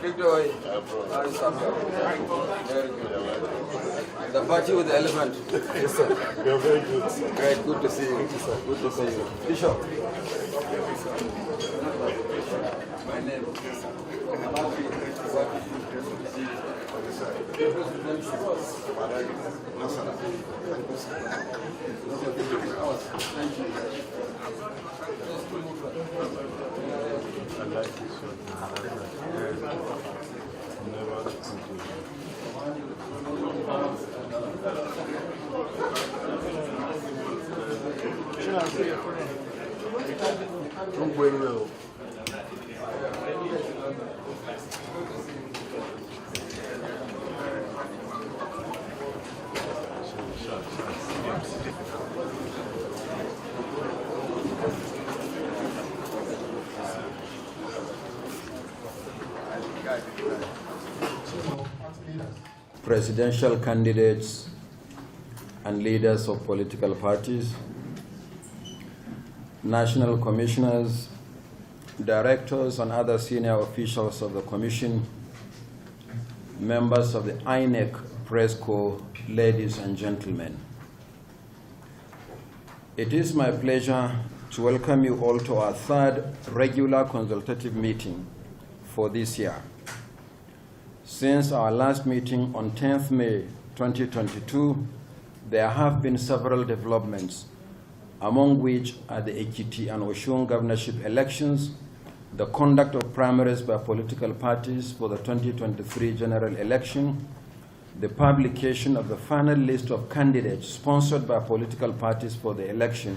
Victor, the party with the elephant. Yes, sir. You're very good. Great, good to see you. Thank you, sir. Good to see you. Bishop. My name is presidential candidates and leaders of political parties, national commissioners, directors and other senior officials of the Commission, members of the INEC Press Corps, ladies and gentlemen. It is my pleasure to welcome you all to our third regular consultative meeting for this year. Since our last meeting on 10th May 2022, there have been several developments, among which are the Ekiti and Osun governorship elections, the conduct of primaries by political parties for the 2023 general election, the publication of the final list of candidates sponsored by political parties for the election,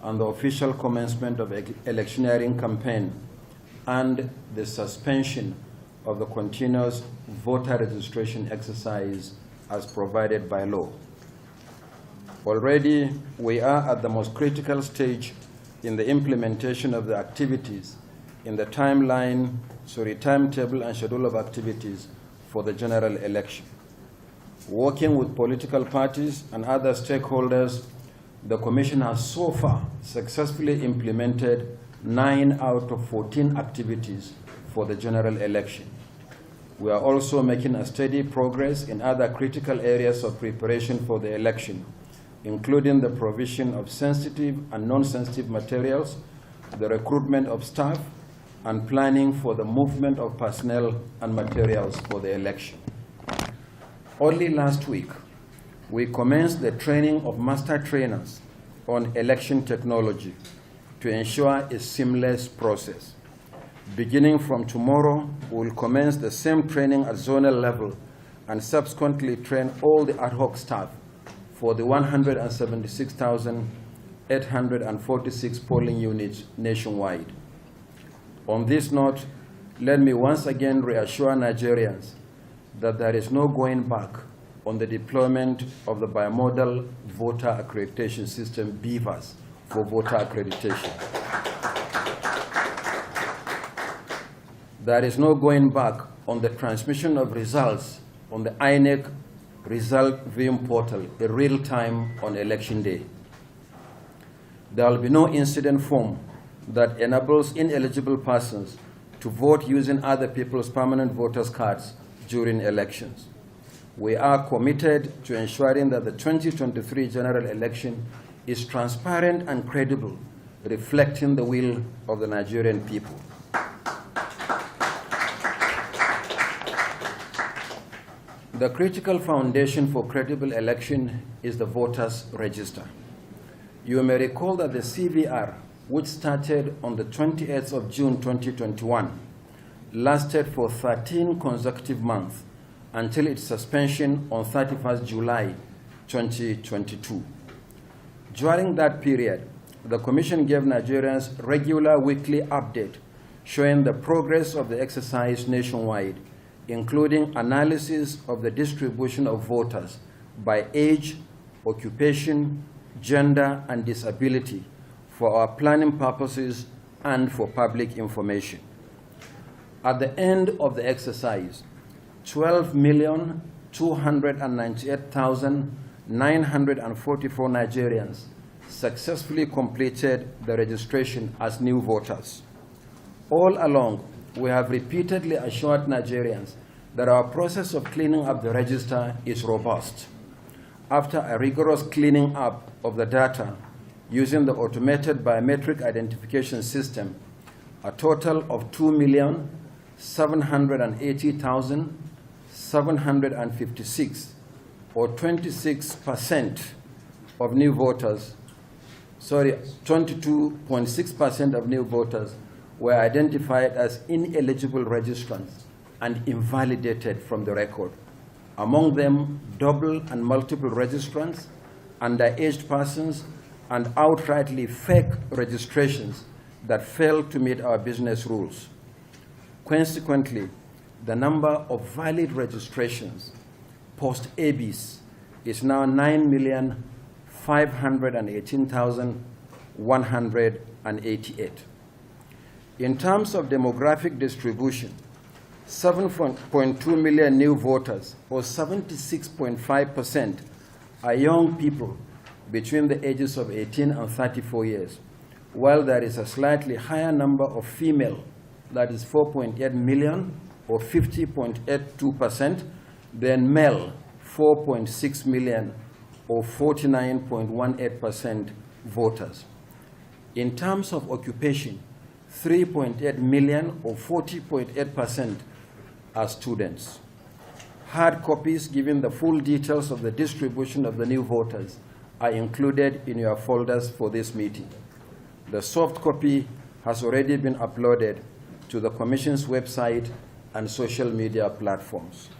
and the official commencement of electioneering campaign, and the suspension of the continuous voter registration exercise as provided by law. Already, we are at the most critical stage in the implementation of the activities in the timetable and schedule of activities for the general election. Working with political parties and other stakeholders, the Commission has so far successfully implemented 9 out of 14 activities for the general election. We are also making a steady progress in other critical areas of preparation for the election, including the provision of sensitive and non-sensitive materials, the recruitment of staff, and planning for the movement of personnel and materials for the election. Only last week, we commenced the training of master trainers on election technology to ensure a seamless process. Beginning from tomorrow, we will commence the same training at zonal level and subsequently train all the ad hoc staff for the 176,846 polling units nationwide. On this note, let me once again reassure Nigerians that there is no going back on the deployment of the bimodal voter accreditation system, BVAS, for voter accreditation. There is no going back on the transmission of results on the INEC result viewing portal in real time on election day. There will be no incident form that enables ineligible persons to vote using other people's permanent voters' cards during elections. We are committed to ensuring that the 2023 general election is transparent and credible, reflecting the will of the Nigerian people. The critical foundation for credible election is the voters' register. You may recall that the CVR, which started on the 28th of June 2021, lasted for 13 consecutive months until its suspension on 31st July 2022. During that period, the Commission gave Nigerians regular weekly update showing the progress of the exercise nationwide, including analysis of the distribution of voters by age, occupation, gender, and disability for our planning purposes and for public information. At the end of the exercise, 12,298,944 Nigerians successfully completed the registration as new voters. All along, we have repeatedly assured Nigerians that our process of cleaning up the register is robust. After a rigorous cleaning up of the data using the automated biometric identification system, a total of 2,780,756, or 26% of new voters, 22.6% of new voters were identified as ineligible registrants and invalidated from the record. Among them, double and multiple registrants, underage persons, and outrightly fake registrations that failed to meet our business rules. Consequently, the number of valid registrations post-ABIS is now 9,518,188. In terms of demographic distribution, 7.2 million new voters, or 76.5%, are young people between the ages of 18 and 34 years, while there is a slightly higher number of female, that is 4.8 million, or 50.82%, than male, 4.6 million, or 49.18% voters. In terms of occupation, 3.8 million, or 40.8%, are students. Hard copies giving the full details of the distribution of the new voters are included in your folders for this meeting. The soft copy has already been uploaded to the Commission's website and social media platforms.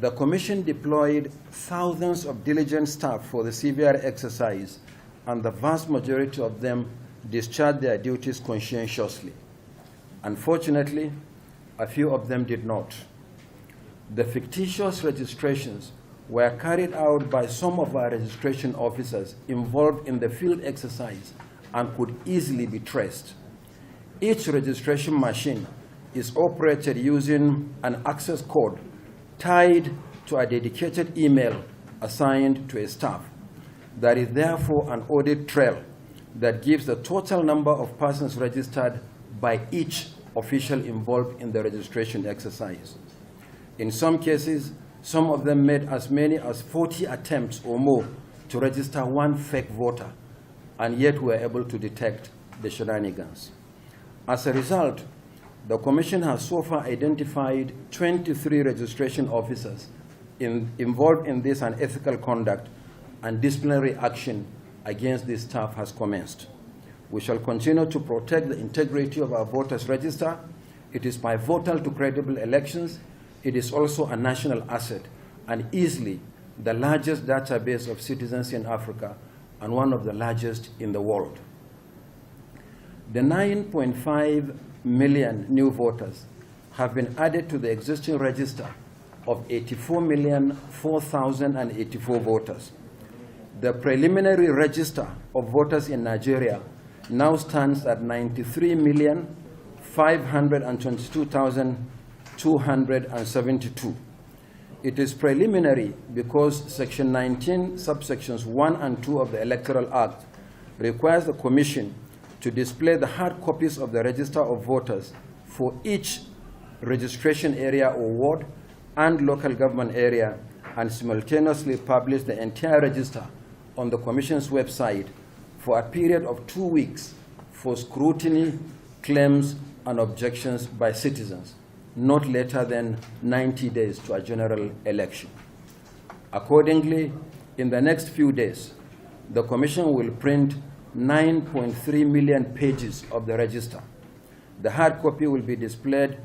The Commission deployed thousands of diligent staff for the CVR exercise, and the vast majority of them discharged their duties conscientiously. Unfortunately, a few of them did not. The fictitious registrations were carried out by some of our registration officers involved in the field exercise and could easily be traced. Each registration machine is operated using an access code tied to a dedicated email assigned to a staff. There is therefore an audit trail that gives the total number of persons registered by each official involved in the registration exercise. In some cases, some of them made as many as 40 attempts or more to register one fake voter, and yet were able to detect the shenanigans. As a result, the Commission has so far identified 23 registration officers involved in this unethical conduct, and disciplinary action against this staff has commenced. We shall continue to protect the integrity of our voters' register. It is pivotal to credible elections. It is also a national asset and easily the largest database of citizens in Africa and one of the largest in the world. The 9.5 million new voters have been added to the existing register of 84,004,084 voters. The preliminary register of voters in Nigeria now stands at 93,522,272. It is preliminary because Section 19, subsections 1 and 2 of the Electoral Act requires the Commission to display the hard copies of the register of voters for each registration area or ward and local government area, and simultaneously publish the entire register on the Commission's website for a period of 2 weeks for scrutiny, claims, and objections by citizens, not later than 90 days to a general election. Accordingly, in the next few days, the Commission will print 9.3 million pages of the register. The hard copy will be displayed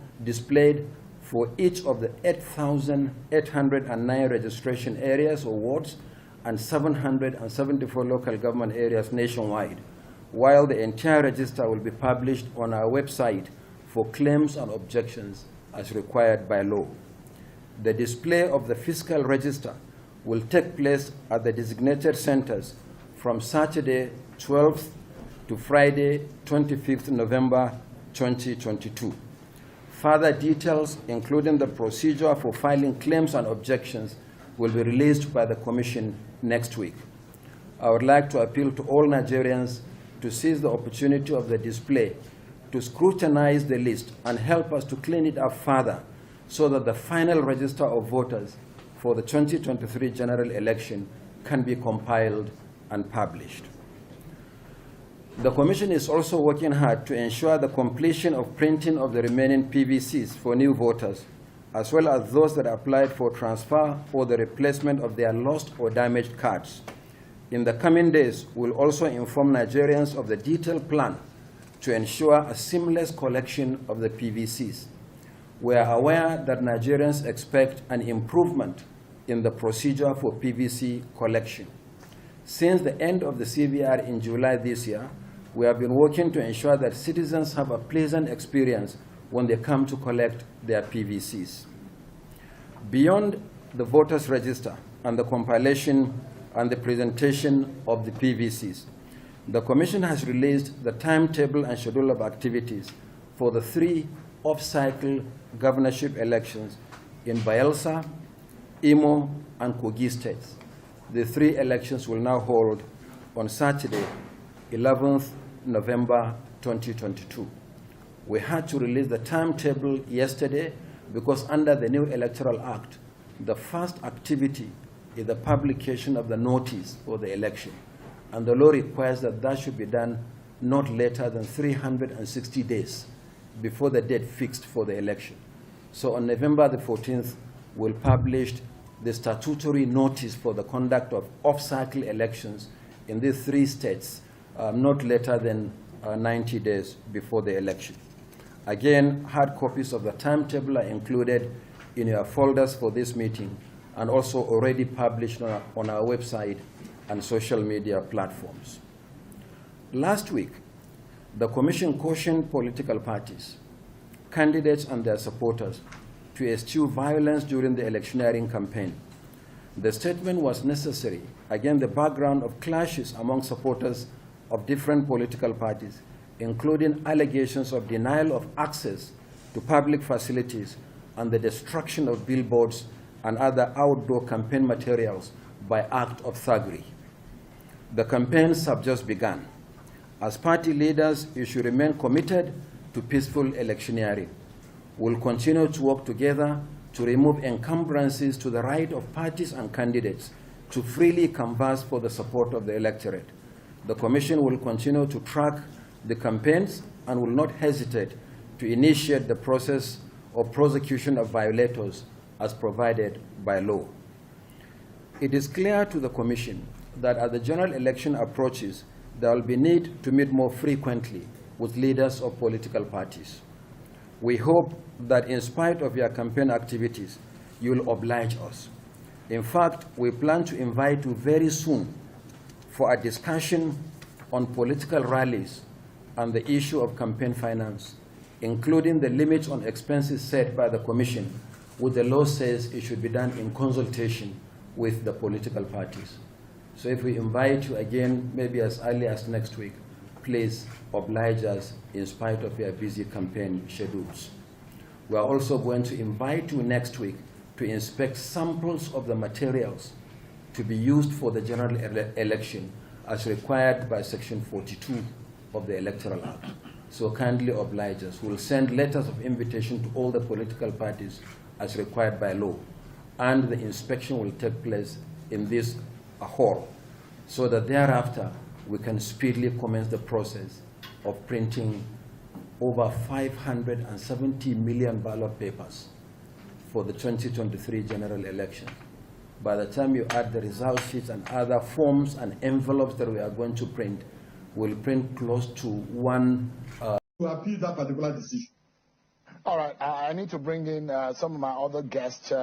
for each of the 8,809 registration areas or wards and 774 local government areas nationwide, while the entire register will be published on our website for claims and objections as required by law. The display of the fiscal register will take place at the designated centers from Saturday 12th to Friday 25th November 2022. Further details, including the procedure for filing claims and objections, will be released by the Commission next week. I would like to appeal to all Nigerians to seize the opportunity of the display to scrutinize the list and help us to clean it up further so that the final register of voters for the 2023 general election can be compiled and published. The Commission is also working hard to ensure the completion of printing of the remaining PVCs for new voters, as well as those that applied for transfer or the replacement of their lost or damaged cards. In the coming days, we'll also inform Nigerians of the detailed plan to ensure a seamless collection of the PVCs. We are aware that Nigerians expect an improvement in the procedure for PVC collection. Since the end of the CVR in July this year, we have been working to ensure that citizens have a pleasant experience when they come to collect their PVCs. Beyond the voters' register and the compilation and the presentation of the PVCs, the Commission has released the timetable and schedule of activities for the 3 off-cycle governorship elections in Bayelsa, Imo, and Kogi states. The 3 elections will now hold on Saturday, 11th November 2022. We had to release the timetable yesterday because under the new Electoral Act, the first activity is the publication of the notice for the election. And the law requires that that should be done not later than 360 days before the date fixed for the election. So on November the 14th, we'll publish the statutory notice for the conduct of off-cycle elections in these 3 states, not later than 90 days before the election. Again, hard copies of the timetable are included in your folders for this meeting and also already published on our website and social media platforms. Last week, the Commission cautioned political parties, candidates and their supporters to eschew violence during the electioneering campaign. The statement was necessary against the background of clashes among supporters of different political parties, including allegations of denial of access to public facilities and the destruction of billboards and other outdoor campaign materials by act of thuggery. The campaigns have just begun. As party leaders, you should remain committed to peaceful electioneering. We'll continue to work together to remove encumbrances to the right of parties and candidates to freely canvass for the support of the electorate. The Commission will continue to track the campaigns and will not hesitate to initiate the process of prosecution of violators as provided by law. It is clear to the Commission that as the general election approaches, there will be need to meet more frequently with leaders of political parties. We hope that in spite of your campaign activities, you will oblige us. In fact, we plan to invite you very soon for a discussion on political rallies and the issue of campaign finance, including the limits on expenses set by the Commission, which the law says it should be done in consultation with the political parties. So if we invite you again, maybe as early as next week, please oblige us in spite of your busy campaign schedules. We are also going to invite you next week to inspect samples of the materials to be used for the general election as required by Section 42 of the Electoral Act. So kindly oblige us. We'll send letters of invitation to all the political parties as required by law, and the inspection will take place in this hall so that thereafter we can speedily commence the process of printing over 570 million ballot papers for the 2023 general election. By the time you add the result sheets and other forms and envelopes that we are going to print, we'll print close to one. To appeal that particular decision. All right, I need to bring in some of my other guests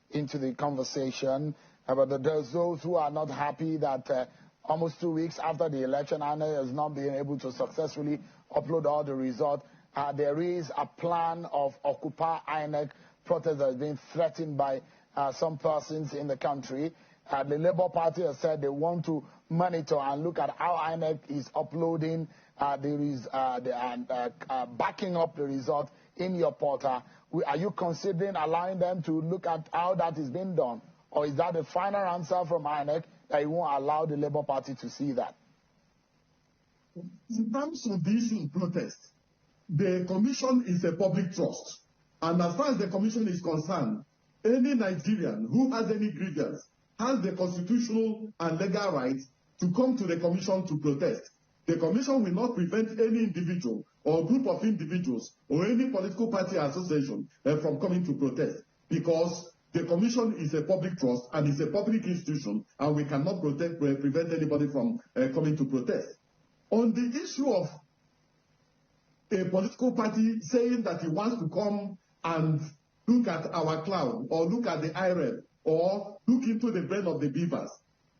into the conversation about those who are not happy that almost 2 weeks after the election, INEC has not been able to successfully upload all the results. There is a plan of Occupy INEC protest that is being threatened by some persons in the country. The Labour Party has said they want to monitor and look at how INEC is uploading backing up the result in your portal. Are you considering allowing them to look at how that is being done? Or is that the final answer from INEC that you won't allow the Labour Party to see that? In terms of the issue of protest, the commission is a public trust. And as far as the commission is concerned, any Nigerian who has any grievance has the constitutional and legal right to come to the commission to protest. The commission will not prevent any individual or group of individuals or any political party association from coming to protest, because the commission is a public trust and is a public institution, and we cannot prevent anybody from coming to protest. On the issue of a political party saying that he wants to come and look at our cloud or look at the IREP or look into the brain of the beavers,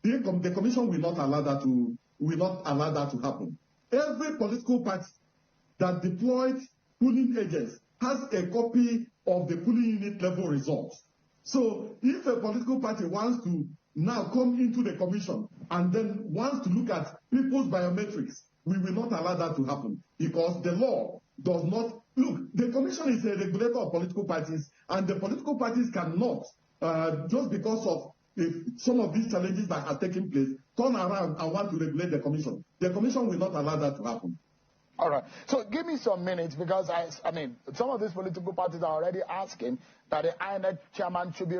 the commission will not allow that to happen. Every political party that deployed polling agents has a copy of the polling unit level results. So if a political party wants to now come into the commission and then wants to look at people's biometrics, we will not allow that to happen, because the law does not look. The commission is a regulator of political parties, and the political parties cannot, just because of some of these challenges that have taken place, turn around and want to regulate the commission. The commission will not allow that to happen. All right. So give me some minutes, because I mean, some of these political parties are already asking that the INEC chairman should be